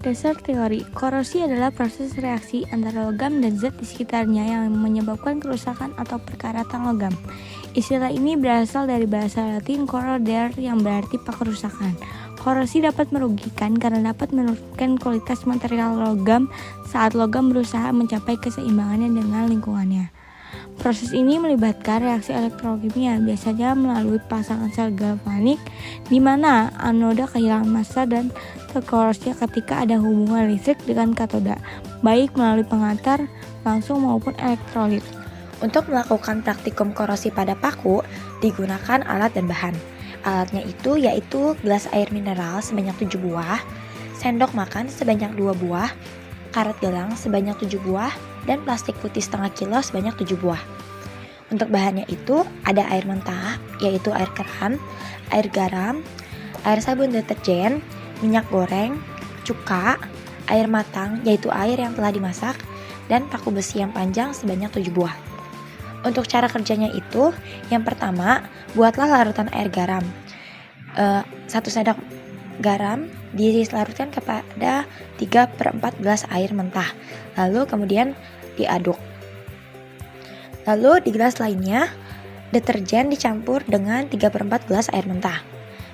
Dasar teori, korosi adalah proses reaksi antara logam dan zat di sekitarnya yang menyebabkan kerusakan atau perkaratan logam. Istilah ini berasal dari bahasa Latin corrodere yang berarti kerusakan. Korosi dapat merugikan karena dapat menurunkan kualitas material logam saat logam berusaha mencapai keseimbangannya dengan lingkungannya. Proses ini melibatkan reaksi elektrokimia, biasanya melalui pasangan sel galvanik, di mana anoda kehilangan massa dan terkorosif ketika ada hubungan listrik dengan katoda, baik melalui pengantar langsung maupun elektrolit. Untuk melakukan praktikum korosi pada paku, digunakan alat dan bahan. Alatnya itu yaitu gelas air mineral sebanyak 7 buah, sendok makan sebanyak 2 buah, karet gelang sebanyak 7 buah, dan plastik putih setengah kilo sebanyak 7 buah. Untuk bahannya itu ada air mentah, yaitu air keran, air garam, air sabun deterjen, minyak goreng, cuka, air matang, yaitu air yang telah dimasak, dan paku besi yang panjang sebanyak 7 buah. Untuk cara kerjanya itu, yang pertama, buatlah larutan air garam. 1 sendok garam dilarutkan kepada 3/4 gelas air mentah, lalu kemudian diaduk. Lalu di gelas lainnya, deterjen dicampur dengan 3/4 gelas air mentah.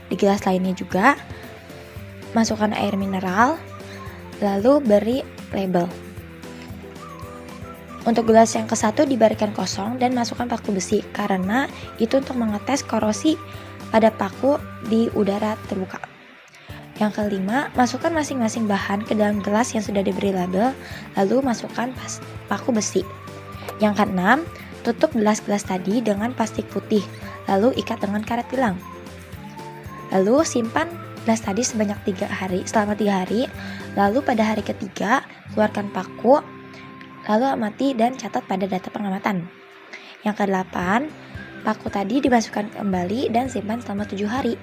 Di gelas lainnya juga, masukkan air mineral, lalu beri label. Untuk gelas yang ke-1 diberikan kosong dan masukkan paku besi, karena itu untuk mengetes korosi pada paku di udara terbuka. Yang kelima, masukkan masing-masing bahan ke dalam gelas yang sudah diberi label, lalu masukkan paku besi. Yang keenam, tutup gelas-gelas tadi dengan plastik putih, lalu ikat dengan karet gelang. Lalu simpan gelas tadi selama 3 hari, lalu pada hari ketiga, keluarkan paku, lalu amati dan catat pada data pengamatan. Yang ke-8, paku tadi dimasukkan kembali dan simpan selama 7 hari.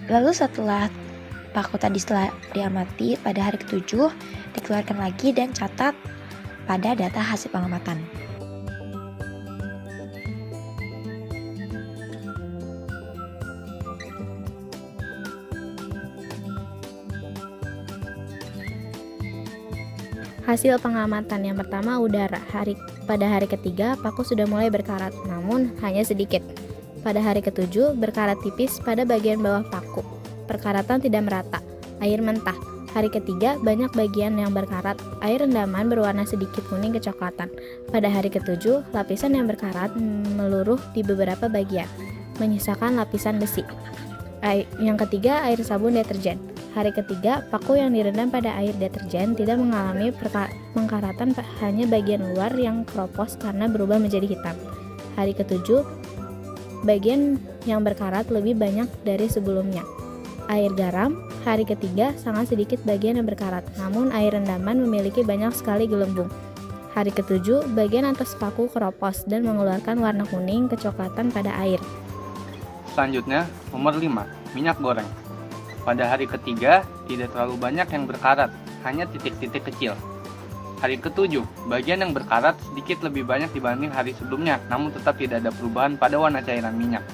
Lalu setelah paku tadi setelah diamati pada hari ke-7, dikeluarkan lagi dan catat pada data hasil pengamatan. Hasil pengamatan yang pertama udara. Pada hari ketiga, paku sudah mulai berkarat, namun hanya sedikit. Pada hari ke-7, berkarat tipis pada bagian bawah paku. Perkaratan tidak merata. Air mentah. Hari ketiga, banyak bagian yang berkarat. Air rendaman berwarna sedikit kuning kecoklatan. Pada hari ke-7, lapisan yang berkarat meluruh di beberapa bagian, menyisakan lapisan besi. Yang ketiga, air sabun deterjen. Hari ketiga, paku yang direndam pada air deterjen tidak mengalami pengkaratan, hanya bagian luar yang keropos karena berubah menjadi hitam. Hari ke-7, bagian yang berkarat lebih banyak dari sebelumnya. Air garam, hari ketiga sangat sedikit bagian yang berkarat, namun air rendaman memiliki banyak sekali gelembung. Hari ke-7, bagian atas paku keropos dan mengeluarkan warna kuning kecoklatan pada air. Selanjutnya, nomor 5, minyak goreng. Pada hari ketiga, tidak terlalu banyak yang berkarat, hanya titik-titik kecil. Hari ke-7, bagian yang berkarat sedikit lebih banyak dibanding hari sebelumnya, namun tetap tidak ada perubahan pada warna cairan minyak.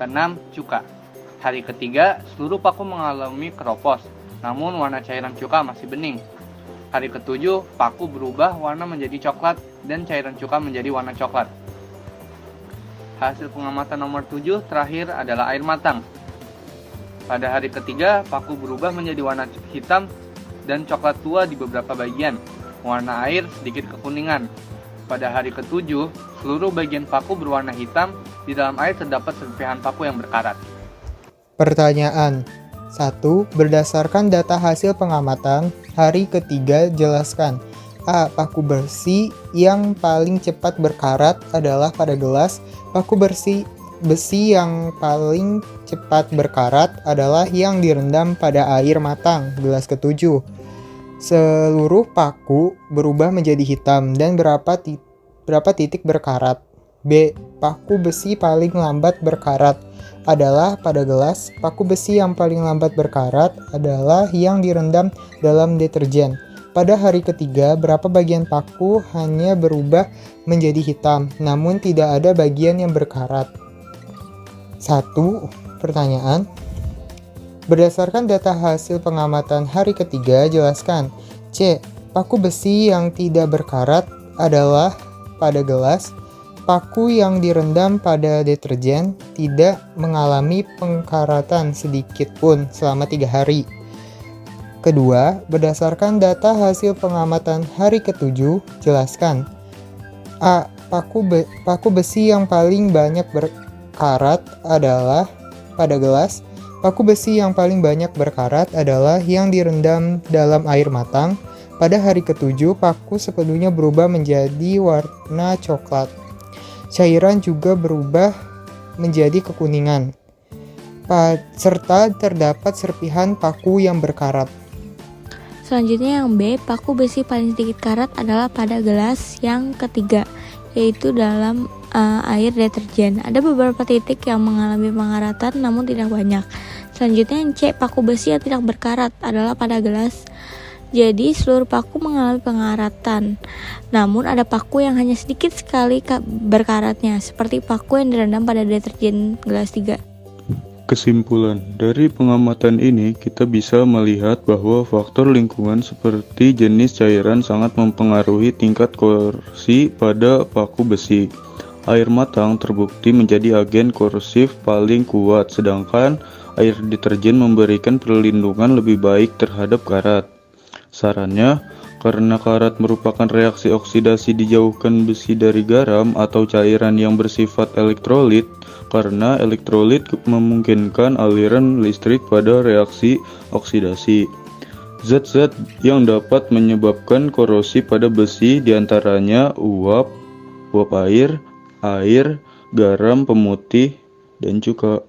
Ke-6, cuka. Hari ketiga, seluruh paku mengalami keropos, namun warna cairan cuka masih bening. Hari ke-7, paku berubah warna menjadi coklat dan cairan cuka menjadi warna coklat. Hasil pengamatan nomor 7 terakhir adalah air matang. Pada hari ketiga, paku berubah menjadi warna hitam dan coklat tua di beberapa bagian. Warna air sedikit kekuningan. Pada hari ke-7, seluruh bagian paku berwarna hitam. Di dalam air terdapat serpihan paku yang berkarat. Pertanyaan 1. Berdasarkan data hasil pengamatan, hari ketiga jelaskan. A. Paku besi yang paling cepat berkarat adalah pada gelas. Paku besi yang paling cepat berkarat adalah yang direndam pada air matang, gelas ke-7. Seluruh paku berubah menjadi hitam dan berapa titik berkarat. B. Paku besi paling lambat berkarat adalah pada gelas. Paku besi yang paling lambat berkarat adalah yang direndam dalam deterjen. Pada hari ketiga, berapa bagian paku hanya berubah menjadi hitam, namun tidak ada bagian yang berkarat. 1. Pertanyaan. Berdasarkan data hasil pengamatan hari ketiga, jelaskan. C. Paku besi yang tidak berkarat adalah pada gelas. Paku yang direndam pada deterjen tidak mengalami pengkaratan sedikit pun selama 3 hari. Kedua, berdasarkan data hasil pengamatan hari ketujuh, jelaskan. A. Paku besi yang paling banyak berkarat adalah pada gelas. Paku besi yang paling banyak berkarat adalah yang direndam dalam air matang. Pada hari ketujuh, paku sepenuhnya berubah menjadi warna coklat. Cairan juga berubah menjadi kekuningan. Serta terdapat serpihan paku yang berkarat. Selanjutnya yang B, paku besi paling sedikit karat adalah pada gelas yang ketiga, yaitu dalam air deterjen. Ada beberapa titik yang mengalami pengaratan namun tidak banyak. Selanjutnya yang C, paku besi yang tidak berkarat adalah pada gelas. Jadi seluruh paku mengalami pengaratan. Namun ada paku yang hanya sedikit sekali berkaratnya, seperti paku yang direndam pada deterjen gelas 3. Kesimpulan, dari pengamatan ini kita bisa melihat bahwa faktor lingkungan seperti jenis cairan sangat mempengaruhi tingkat korsi pada paku besi. Air matang terbukti menjadi agen korosif paling kuat, sedangkan air deterjen memberikan perlindungan lebih baik terhadap karat. Sarannya, karena karat merupakan reaksi oksidasi dijauhkan besi dari garam atau cairan yang bersifat elektrolit, karena elektrolit memungkinkan aliran listrik pada reaksi oksidasi. Zat-zat yang dapat menyebabkan korosi pada besi diantaranya uap air, garam pemutih, dan cuka.